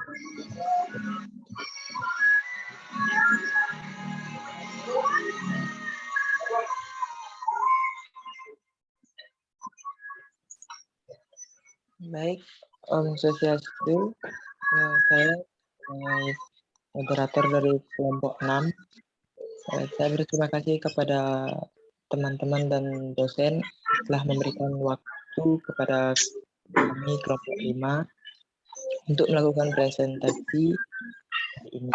Baik, Om Swastiastu. Saya moderator dari kelompok 6. Saya berterima kasih kepada teman-teman dan dosen telah memberikan waktu kepada kami kelompok 5 untuk melakukan presentasi hari ini.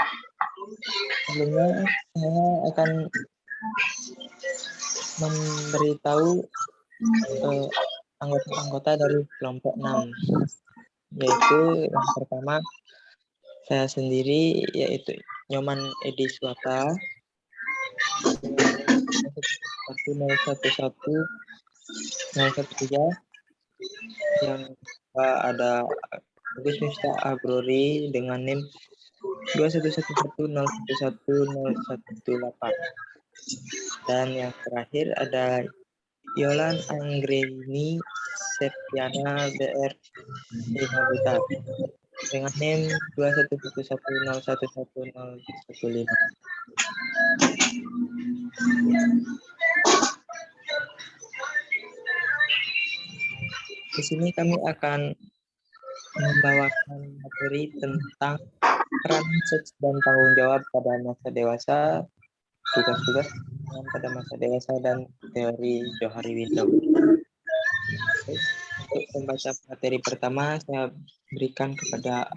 Sebelumnya saya akan memberitahu anggota-anggota dari kelompok 6, yaitu yang pertama saya sendiri, yaitu Nyoman Edi Swata 1011013. Yang kedua ada Agus Miftah Abrori dengan NIM 211101118. Dan yang terakhir ada Yolan Anggreni Septiana BR 5 Buta dengan NIM 211101115. Di sini kami akan membawakan materi tentang peran seks dan tanggung jawab pada masa dewasa, tugas-tugas pada masa dewasa, dan teori Johari Window. Untuk membaca materi pertama, saya berikan kepada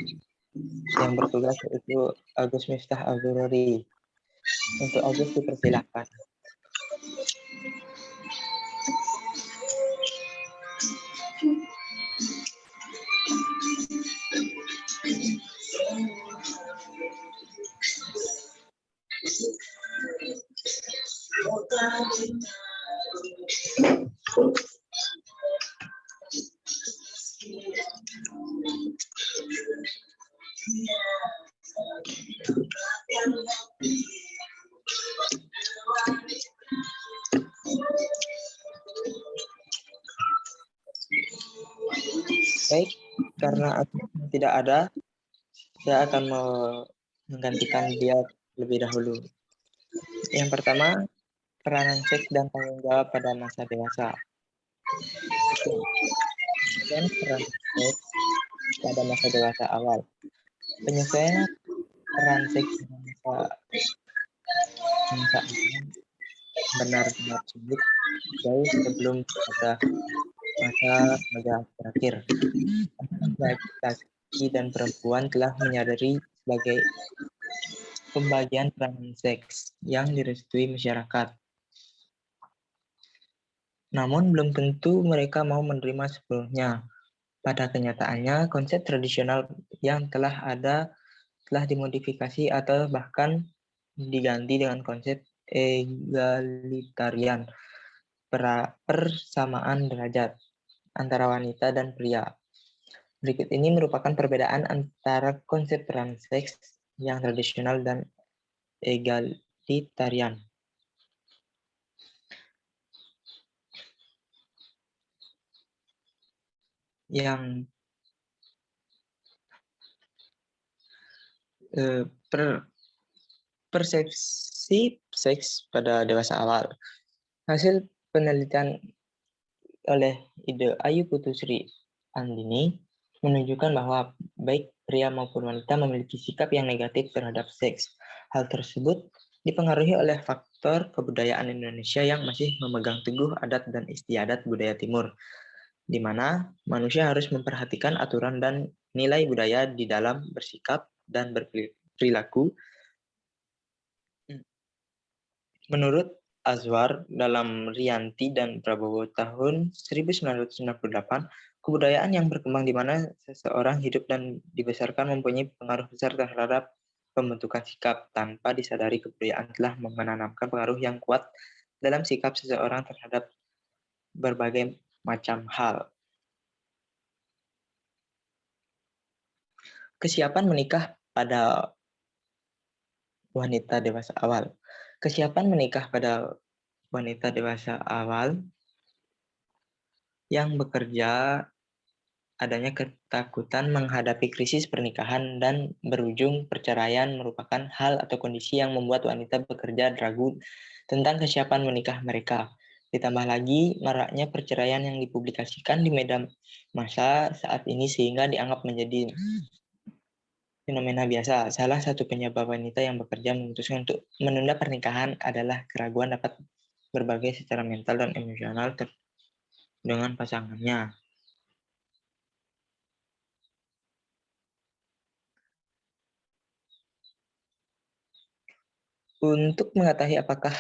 yang bertugas, yaitu Agus Miftah Abrori. Untuk Agus dipersilahkan. Baik, karena Agus tidak ada, saya akan menggantikan dia lebih dahulu. Yang pertama, peranan seks dan tanggung jawab pada masa dewasa. Dan peran seks pada masa dewasa awal. Penyesuaian peran seks pada masa benar-benar sulit jauh sebelum pada masa remaja terakhir. Laki-laki dan perempuan telah menyadari sebagai pembagian peranan seks yang direstui masyarakat. Namun belum tentu mereka mau menerima sepenuhnya. Pada kenyataannya, konsep tradisional yang telah ada telah dimodifikasi atau bahkan diganti dengan konsep egalitarian, persamaan derajat antara wanita dan pria. Berikut ini merupakan perbedaan antara konsep peran seks yang tradisional dan egalitarian. Yang persepsi seks pada dewasa awal. Hasil penelitian oleh Ide Ayu Putusri Andini menunjukkan bahwa baik pria maupun wanita memiliki sikap yang negatif terhadap seks. Hal tersebut dipengaruhi oleh faktor kebudayaan Indonesia yang masih memegang teguh adat dan istiadat budaya Timur, di mana manusia harus memperhatikan aturan dan nilai budaya di dalam bersikap dan berperilaku. Menurut Azwar dalam Rianti dan Prabowo tahun 1998, kebudayaan yang berkembang di mana seseorang hidup dan dibesarkan mempunyai pengaruh besar terhadap pembentukan sikap. Tanpa disadari, kebudayaan telah menanamkan pengaruh yang kuat dalam sikap seseorang terhadap berbagai macam hal. Kesiapan menikah pada wanita dewasa awal. Kesiapan menikah pada wanita dewasa awal yang bekerja adanya ketakutan menghadapi krisis pernikahan dan berujung perceraian merupakan hal atau kondisi yang membuat wanita bekerja ragu tentang kesiapan menikah mereka. Ditambah lagi maraknya perceraian yang dipublikasikan di media massa saat ini sehingga dianggap menjadi fenomena biasa. Salah satu penyebab wanita yang bekerja memutuskan untuk menunda pernikahan adalah keraguan dapat berbagai secara mental dan emosional dengan pasangannya. Untuk mengetahui apakah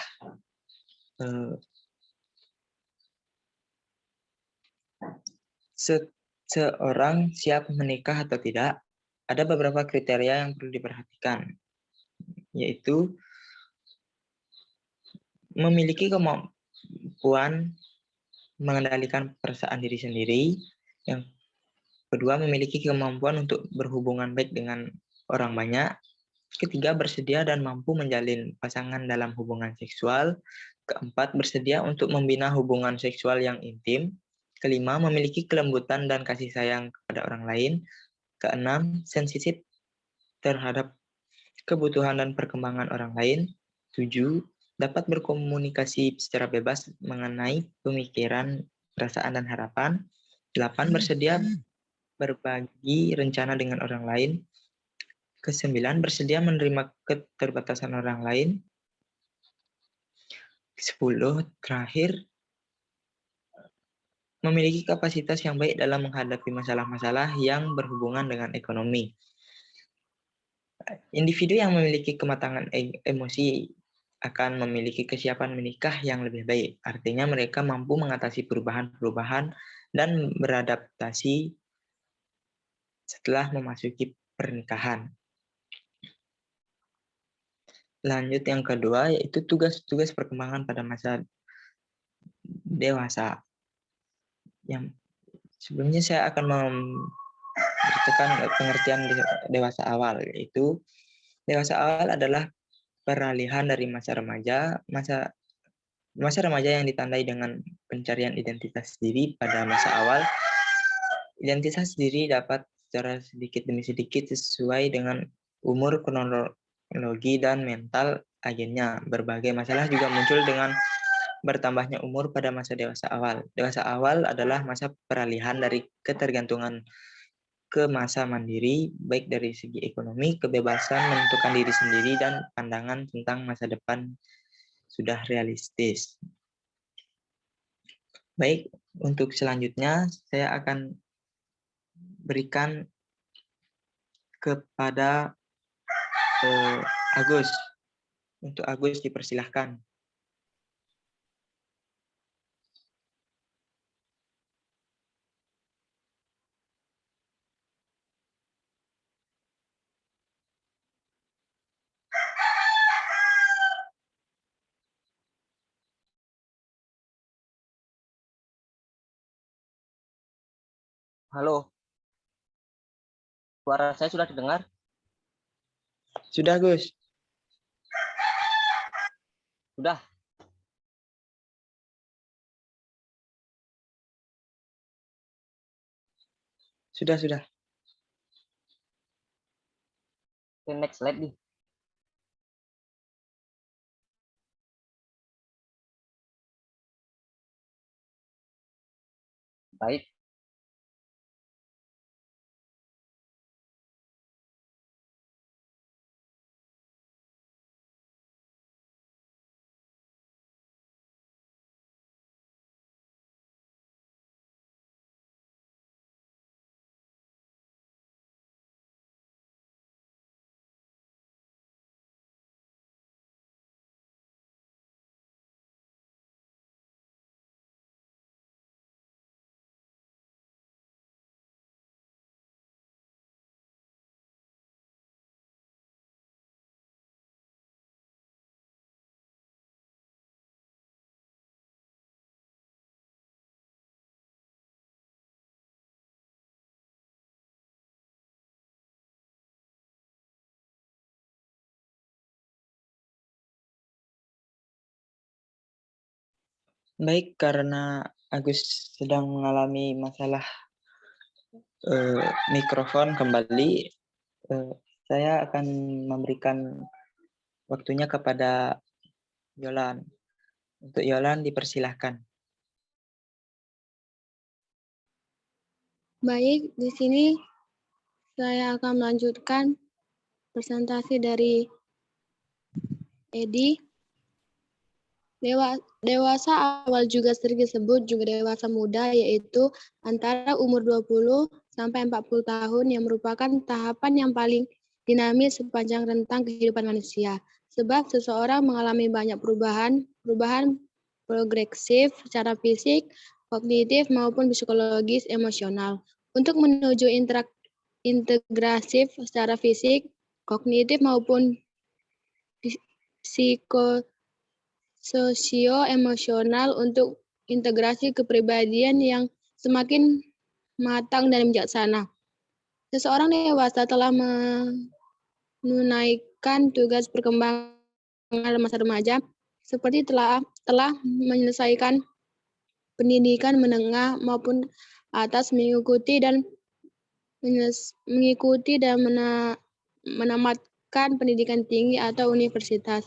seorang siap menikah atau tidak, ada beberapa kriteria yang perlu diperhatikan, yaitu memiliki kemampuan mengendalikan perasaan diri sendiri, yang kedua memiliki kemampuan untuk berhubungan baik dengan orang banyak, ketiga bersedia dan mampu menjalin pasangan dalam hubungan seksual, keempat bersedia untuk membina hubungan seksual yang intim, kelima memiliki kelembutan dan kasih sayang kepada orang lain, keenam sensitif terhadap kebutuhan dan perkembangan orang lain, tujuh dapat berkomunikasi secara bebas mengenai pemikiran, perasaan, dan harapan, delapan bersedia berbagi rencana dengan orang lain, kesembilan bersedia menerima keterbatasan orang lain, 10 terakhir memiliki kapasitas yang baik dalam menghadapi masalah-masalah yang berhubungan dengan ekonomi. Individu yang memiliki kematangan emosi akan memiliki kesiapan menikah yang lebih baik. Artinya mereka mampu mengatasi perubahan-perubahan dan beradaptasi setelah memasuki pernikahan. Lanjut yang kedua, yaitu tugas-tugas perkembangan pada masa dewasa. Yang sebelumnya saya akan memberitakan pengertian dewasa awal, yaitu dewasa awal adalah peralihan dari masa remaja, masa remaja yang ditandai dengan pencarian identitas diri pada masa awal. Identitas diri dapat secara sedikit demi sedikit sesuai dengan umur, kronologi, dan mental agennya. Berbagai masalah juga muncul dengan bertambahnya umur pada masa dewasa awal. Dewasa awal adalah masa peralihan dari ketergantungan ke masa mandiri, baik dari segi ekonomi, kebebasan menentukan diri sendiri, dan pandangan tentang masa depan sudah realistis. Baik, untuk selanjutnya saya akan berikan kepada Agus. Untuk Agus dipersilahkan. Halo, suara saya sudah didengar? Sudah, Gus. Sudah. Sudah. Oke, next slide nih. Baik. Baik, karena Agus sedang mengalami masalah mikrofon kembali. Saya akan memberikan waktunya kepada Yolan. Untuk Yolan dipersilahkan. Baik, di sini saya akan melanjutkan presentasi dari Edi. Dewasa awal juga sering disebut juga dewasa muda, yaitu antara umur 20 sampai 40 tahun yang merupakan tahapan yang paling dinamis sepanjang rentang kehidupan manusia. Sebab seseorang mengalami banyak perubahan progresif secara fisik, kognitif maupun psikologis, emosional. Untuk menuju integrasif secara fisik, kognitif maupun sosio-emosional untuk integrasi kepribadian yang semakin matang dan bijaksana. Seseorang dewasa telah menunaikan tugas perkembangan masa remaja seperti telah menyelesaikan pendidikan menengah maupun atas, mengikuti dan menamatkan pendidikan tinggi atau universitas,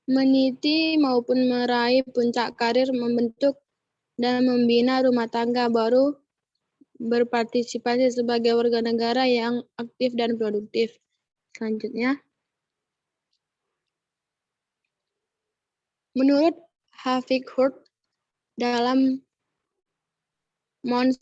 meniti maupun meraih puncak karir, membentuk dan membina rumah tangga baru, berpartisipasi sebagai warga negara yang aktif dan produktif. Selanjutnya, menurut Hafik Hurt dalam Mons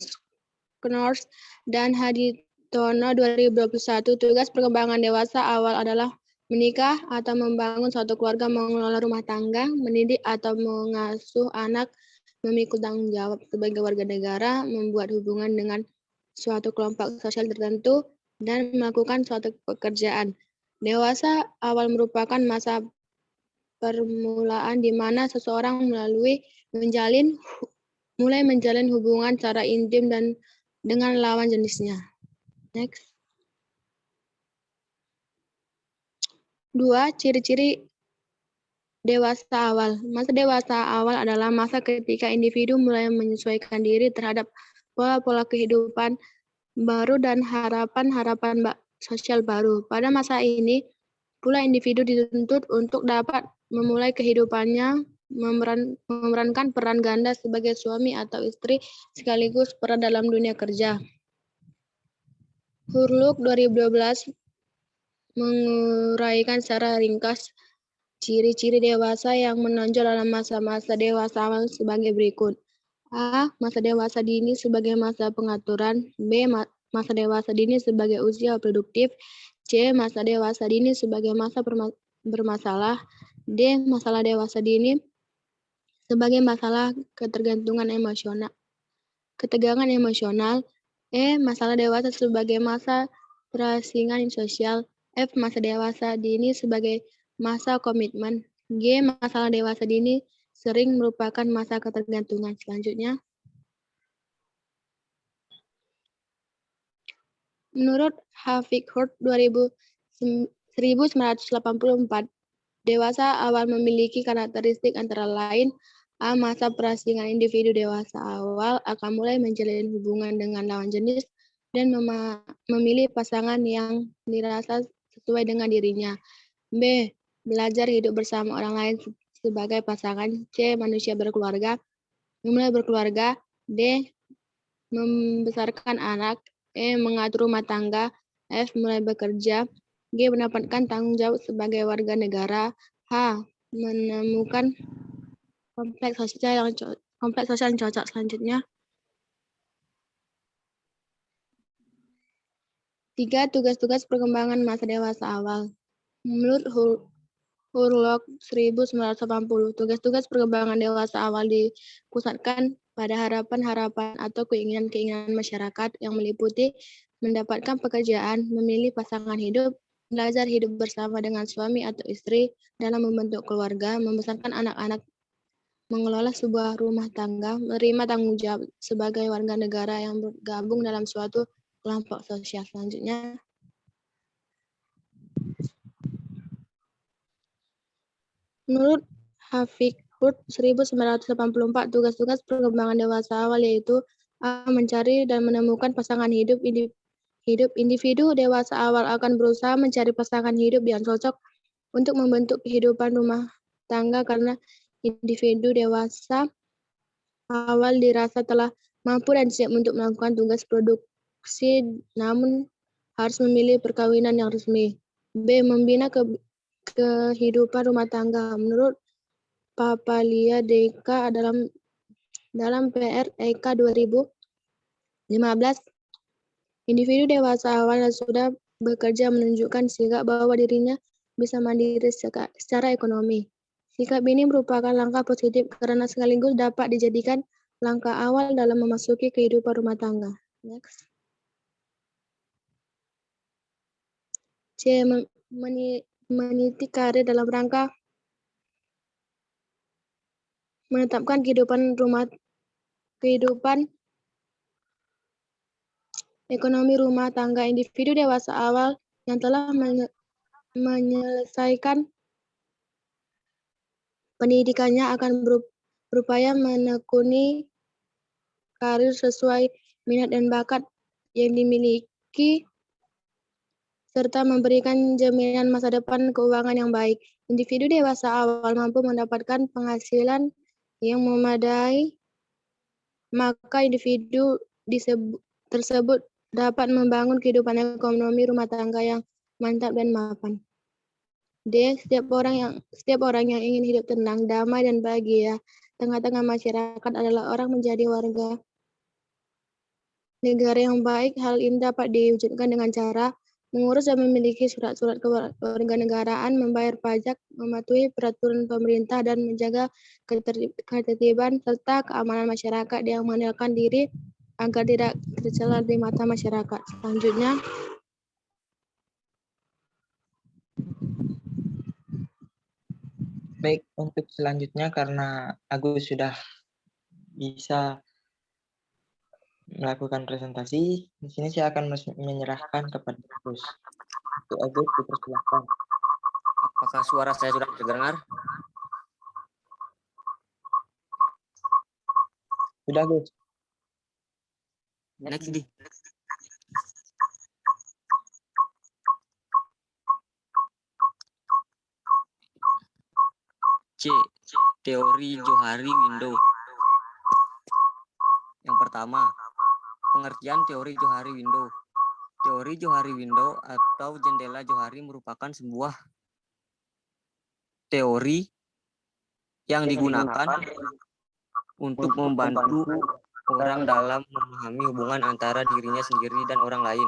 Knors dan Haditono 2021, tugas perkembangan dewasa awal adalah menikah atau membangun suatu keluarga, mengelola rumah tangga, mendidik atau mengasuh anak, memikul tanggung jawab sebagai warga negara, membuat hubungan dengan suatu kelompok sosial tertentu, dan melakukan suatu pekerjaan. Dewasa awal merupakan masa permulaan di mana seseorang mulai menjalin hubungan secara intim dan dengan lawan jenisnya. Next. 2. Ciri-ciri dewasa awal. Masa dewasa awal adalah masa ketika individu mulai menyesuaikan diri terhadap pola-pola kehidupan baru dan harapan-harapan sosial baru. Pada masa ini, pula individu dituntut untuk dapat memulai kehidupannya, memerankan peran ganda sebagai suami atau istri sekaligus peran dalam dunia kerja. Hurluk 2012 menguraikan secara ringkas ciri-ciri dewasa yang menonjol dalam masa-masa dewasa awal sebagai berikut. A. Masa dewasa dini sebagai masa pengaturan. B. Masa dewasa dini sebagai usia produktif. C. Masa dewasa dini sebagai masa bermasalah. D. Masalah dewasa dini sebagai masalah ketegangan emosional. E. Masalah dewasa sebagai masa perasingan sosial. F. Masa dewasa dini sebagai masa komitmen. G. Masalah dewasa dini sering merupakan masa ketergantungan. Selanjutnya, menurut Hafik Hurt 1984, dewasa awal memiliki karakteristik antara lain: A. Masa perasingan individu dewasa awal akan mulai menjalin hubungan dengan lawan jenis dan memilih pasangan yang dirasa sesuai dengan dirinya. B. Belajar hidup bersama orang lain sebagai pasangan. C. Manusia memulai berkeluarga. D. Membesarkan anak. E. Mengatur rumah tangga. F. Mulai bekerja. G. Mendapatkan tanggung jawab sebagai warga negara. H. Menemukan kompleks sosial yang cocok. Selanjutnya, 3. Tugas-tugas perkembangan masa dewasa awal. Menurut Hurlok 1980, tugas-tugas perkembangan dewasa awal dipusatkan pada harapan-harapan atau keinginan-keinginan masyarakat yang meliputi mendapatkan pekerjaan, memilih pasangan hidup, belajar hidup bersama dengan suami atau istri dalam membentuk keluarga, membesarkan anak-anak, mengelola sebuah rumah tangga, menerima tanggung jawab sebagai warga negara yang bergabung dalam suatu kelompok sosial. Selanjutnya, menurut Hafik Hurt 1984, tugas-tugas perkembangan dewasa awal yaitu A. Mencari dan menemukan pasangan hidup. Individu dewasa awal akan berusaha mencari pasangan hidup yang cocok untuk membentuk kehidupan rumah tangga karena individu dewasa awal dirasa telah mampu dan siap untuk melakukan tugas produksi, namun harus memilih perkawinan yang resmi. B. Membina kehidupan rumah tangga. Menurut Papalia Deka dalam PR EK 2015, individu dewasa awal yang sudah bekerja menunjukkan sikap bahwa dirinya bisa mandiri secara ekonomi. Sikap ini merupakan langkah positif karena sekaligus dapat dijadikan langkah awal dalam memasuki kehidupan rumah tangga. Next. C. Meniti karir dalam rangka menetapkan kehidupan ekonomi rumah tangga. Individu dewasa awal yang telah menyelesaikan pendidikannya akan berupaya menekuni karir sesuai minat dan bakat yang dimiliki serta memberikan jaminan masa depan keuangan yang baik. Individu dewasa awal mampu mendapatkan penghasilan yang memadai, maka individu tersebut dapat membangun kehidupan ekonomi rumah tangga yang mantap dan mapan. D. Setiap orang yang ingin hidup tenang, damai, dan bahagia tengah-tengah masyarakat adalah orang menjadi warga negara yang baik. Hal ini dapat diwujudkan dengan cara mengurus dan memiliki surat-surat kewarganegaraan, membayar pajak, mematuhi peraturan pemerintah, dan menjaga ketertiban serta keamanan masyarakat yang mengandalkan diri agar tidak tercela di mata masyarakat. Selanjutnya, Baik, untuk selanjutnya karena Agus sudah bisa melakukan presentasi, di sini saya akan menyerahkan kepada Agus. Untuk Agus, dipersilakan. Apakah suara saya sudah terdengar? Sudah, Agus. Next di. C. Teori Johari Window. Yang pertama, pengertian teori Johari Window. Teori Johari Window atau jendela Johari merupakan sebuah teori yang digunakan untuk membantu orang dalam memahami hubungan antara dirinya sendiri dan orang lain.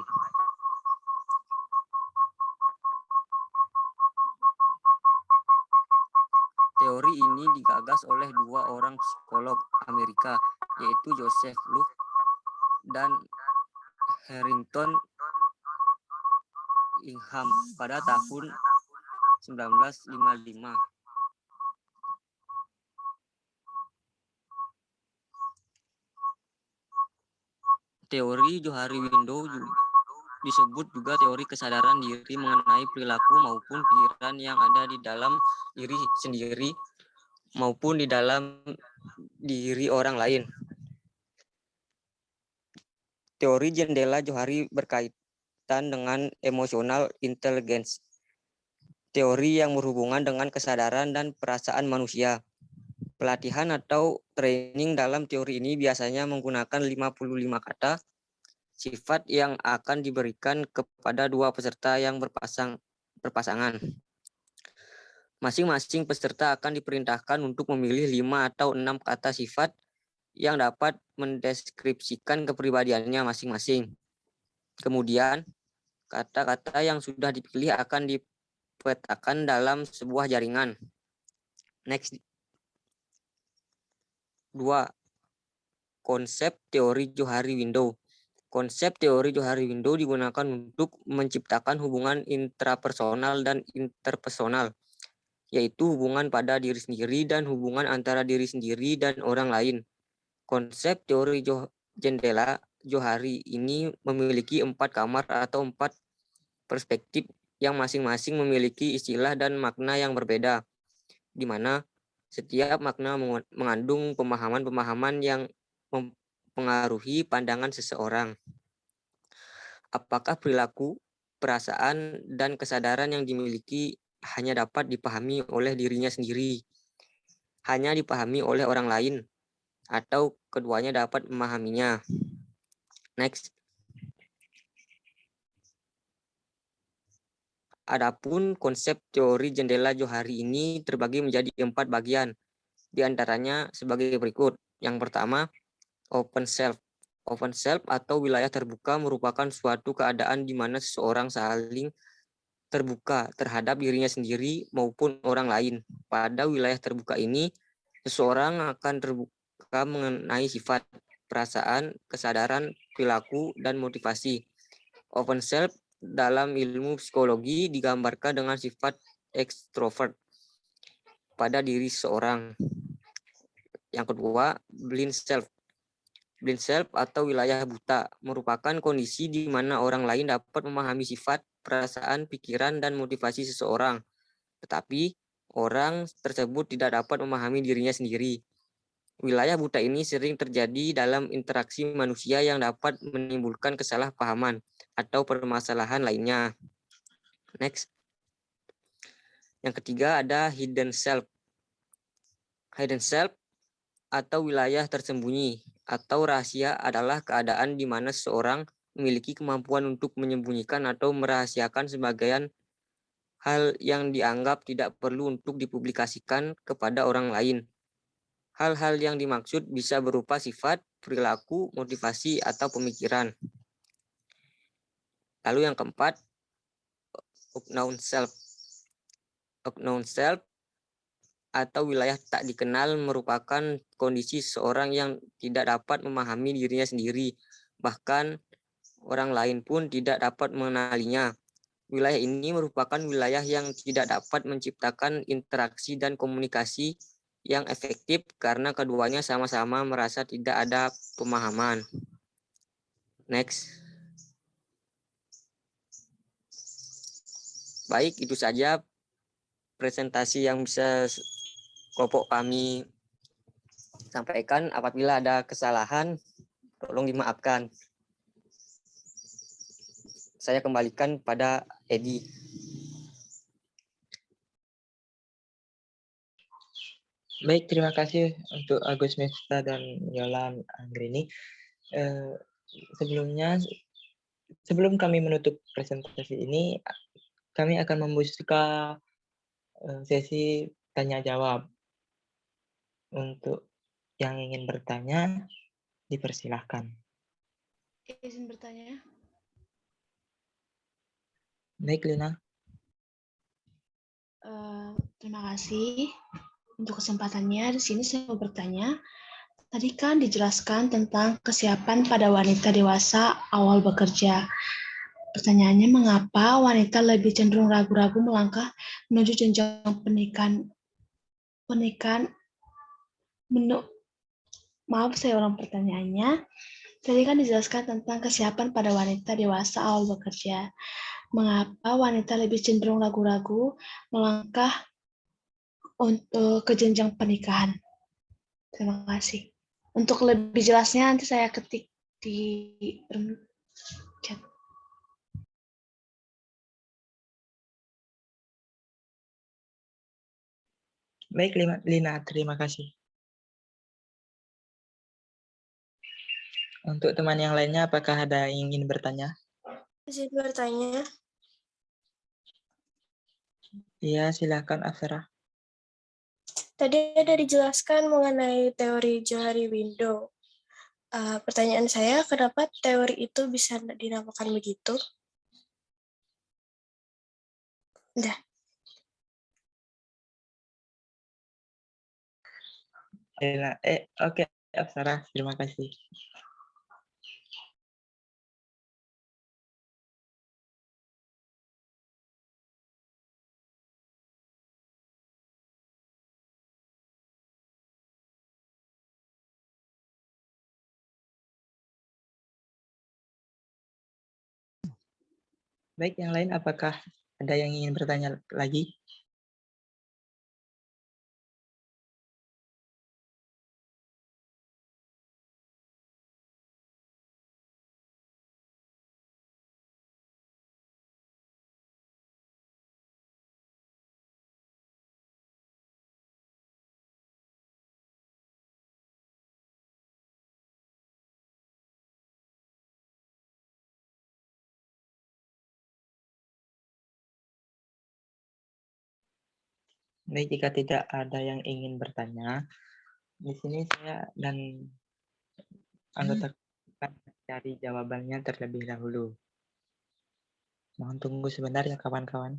Teori ini digagas oleh dua orang psikolog Amerika, yaitu Joseph Luke dan Harrington Ingham pada tahun 1955. Teori Johari Window disebut juga teori kesadaran diri mengenai perilaku maupun pikiran yang ada di dalam diri sendiri maupun di dalam diri orang lain. Teori jendela Johari berkaitan dengan emotional intelligence, teori yang berhubungan dengan kesadaran dan perasaan manusia. Pelatihan atau training dalam teori ini biasanya menggunakan 55 kata sifat yang akan diberikan kepada dua peserta yang berpasangan. Masing-masing peserta akan diperintahkan untuk memilih 5 atau 6 kata sifat yang dapat mendeskripsikan kepribadiannya masing-masing. Kemudian, kata-kata yang sudah dipilih akan dipetakan dalam sebuah jaringan. Next. 2. Konsep teori Johari Window. Konsep teori Johari Window digunakan untuk menciptakan hubungan intrapersonal dan interpersonal, yaitu hubungan pada diri sendiri dan hubungan antara diri sendiri dan orang lain. Konsep teori jendela Johari ini memiliki 4 kamar atau 4 perspektif yang masing-masing memiliki istilah dan makna yang berbeda, di mana setiap makna mengandung pemahaman-pemahaman yang mempengaruhi pandangan seseorang. Apakah perilaku, perasaan, dan kesadaran yang dimiliki hanya dapat dipahami oleh dirinya sendiri, hanya dipahami oleh orang lain, atau keduanya dapat memahaminya? Next. Adapun konsep teori jendela Johari ini terbagi menjadi 4 bagian, di antaranya sebagai berikut. Yang pertama, open self. Open self atau wilayah terbuka merupakan suatu keadaan di mana seseorang saling terbuka terhadap dirinya sendiri maupun orang lain. Pada wilayah terbuka ini, seseorang akan terbuka mengenai sifat, perasaan, kesadaran, perilaku, dan motivasi. Open self dalam ilmu psikologi digambarkan dengan sifat ekstrovert pada diri seseorang. Yang kedua, blind self. Blind self atau wilayah buta merupakan kondisi di mana orang lain dapat memahami sifat, perasaan, pikiran, dan motivasi seseorang, tetapi orang tersebut tidak dapat memahami dirinya sendiri. Wilayah buta ini sering terjadi dalam interaksi manusia yang dapat menimbulkan kesalahpahaman atau permasalahan lainnya. Next. Yang ketiga ada hidden self. Hidden self atau wilayah tersembunyi atau rahasia adalah keadaan di mana seseorang memiliki kemampuan untuk menyembunyikan atau merahasiakan sebagian hal yang dianggap tidak perlu untuk dipublikasikan kepada orang lain. Hal-hal yang dimaksud bisa berupa sifat, perilaku, motivasi, atau pemikiran. Lalu yang keempat, unknown self. Unknown self atau wilayah tak dikenal merupakan kondisi seseorang yang tidak dapat memahami dirinya sendiri, bahkan orang lain pun tidak dapat mengenalinya. Wilayah ini merupakan wilayah yang tidak dapat menciptakan interaksi dan komunikasi yang efektif karena keduanya sama-sama merasa tidak ada pemahaman. Next. Baik, itu saja presentasi yang bisa kelompok kami sampaikan. Apabila ada kesalahan, tolong dimaafkan. Saya kembalikan pada Edi. Baik, terima kasih untuk Agus Mesta dan Yola Anggrini. Sebelum kami menutup presentasi ini, kami akan membuka sesi tanya jawab. Untuk yang ingin bertanya, dipersilahkan. Izin bertanya. Baik, Lina. Terima kasih untuk kesempatannya. Di sini saya mau bertanya. Tadi kan dijelaskan tentang kesiapan pada wanita dewasa awal bekerja. Pertanyaannya, mengapa wanita lebih cenderung ragu-ragu melangkah menuju jenjang pernikahan? Maaf, saya ulang pertanyaannya. Tadi kan dijelaskan tentang kesiapan pada wanita dewasa awal bekerja. Mengapa wanita lebih cenderung ragu-ragu melangkah untuk ke jenjang pernikahan? Terima kasih. Untuk lebih jelasnya nanti saya ketik di chat. Baik, Lina, terima kasih. Untuk teman yang lainnya, apakah ada yang ingin bertanya? Izin bertanya. Iya, silakan, Afera. Tadi ada dijelaskan mengenai teori Johari Window. Pertanyaan saya, kenapa teori itu bisa dinamakan begitu? Udah. Oke, Afera, terima kasih. Baik, yang lain apakah ada yang ingin bertanya lagi? Baik, jika tidak ada yang ingin bertanya, di sini saya dan anggota akan cari jawabannya terlebih dahulu. Mohon tunggu sebentar ya kawan-kawan.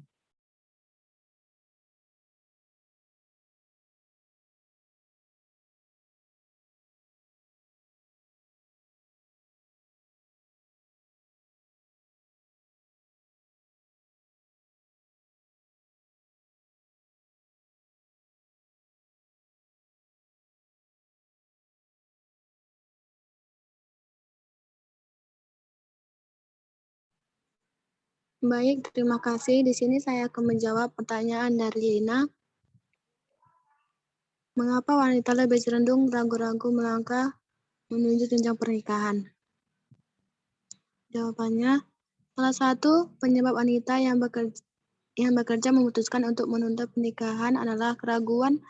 Baik, terima kasih. Di sini saya akan menjawab pertanyaan dari Lina. Mengapa wanita lebih cenderung ragu-ragu melangkah menuju jenjang pernikahan? Jawabannya, salah satu penyebab wanita yang bekerja memutuskan untuk menunda pernikahan adalah keraguan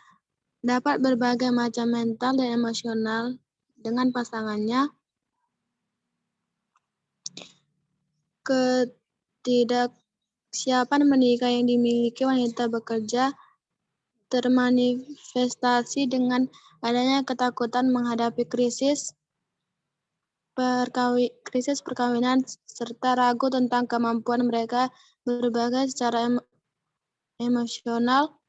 dapat berbagai macam mental dan emosional dengan pasangannya, ketidaksiapan menikah yang dimiliki wanita bekerja termanifestasi dengan adanya ketakutan menghadapi krisis perkawinan serta ragu tentang kemampuan mereka berbagai secara emosional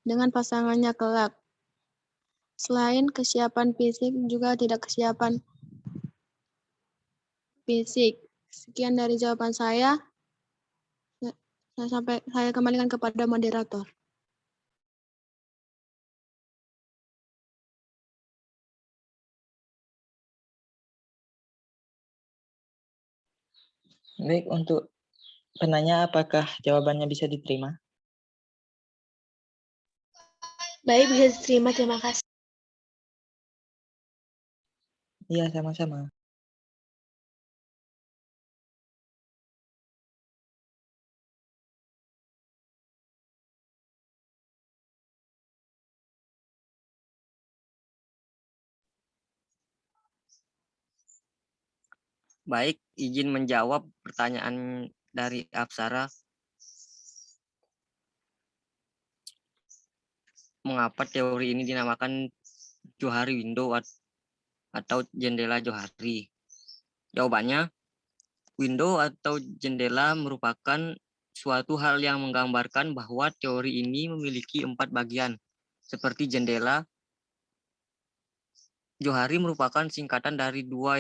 dengan pasangannya kelak. Selain kesiapan fisik, juga tidak kesiapan fisik. Sekian dari jawaban saya. Saya kembalikan kepada moderator. Baik, untuk penanya apakah jawabannya bisa diterima? Baik, bisa diterima. Terima kasih. Iya, sama-sama. Baik, izin menjawab pertanyaan dari Apsara. Mengapa teori ini dinamakan Johari Window atau jendela Johari? Jawabannya, window atau jendela merupakan suatu hal yang menggambarkan bahwa teori ini memiliki 4 bagian. Seperti jendela, Johari merupakan singkatan dari dua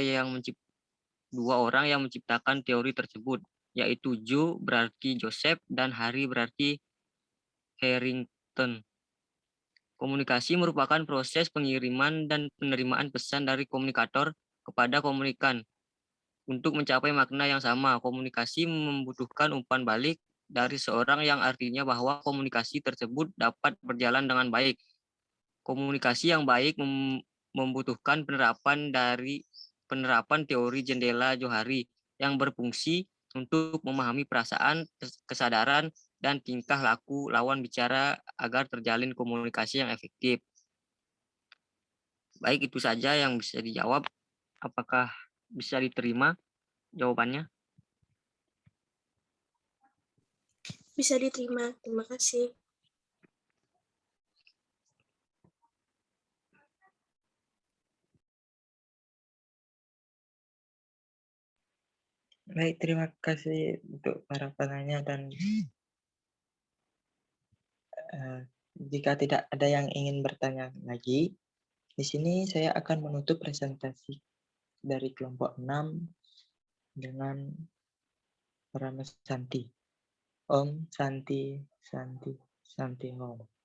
orang yang menciptakan teori tersebut, yaitu Jo berarti Joseph dan Hari berarti Harrington. Komunikasi merupakan proses pengiriman dan penerimaan pesan dari komunikator kepada komunikan. Untuk mencapai makna yang sama, komunikasi membutuhkan umpan balik dari seorang yang artinya bahwa komunikasi tersebut dapat berjalan dengan baik. Komunikasi yang baik membutuhkan penerapan teori jendela Johari yang berfungsi untuk memahami perasaan, kesadaran, dan tingkah laku lawan bicara agar terjalin komunikasi yang efektif. Baik, itu saja yang bisa dijawab. Apakah bisa diterima jawabannya? Bisa diterima. Terima kasih. Baik, terima kasih untuk para penanya dan jika tidak ada yang ingin bertanya lagi, di sini saya akan menutup presentasi dari kelompok 6 dengan Rama Santi. Om Santi Santi Santi Om.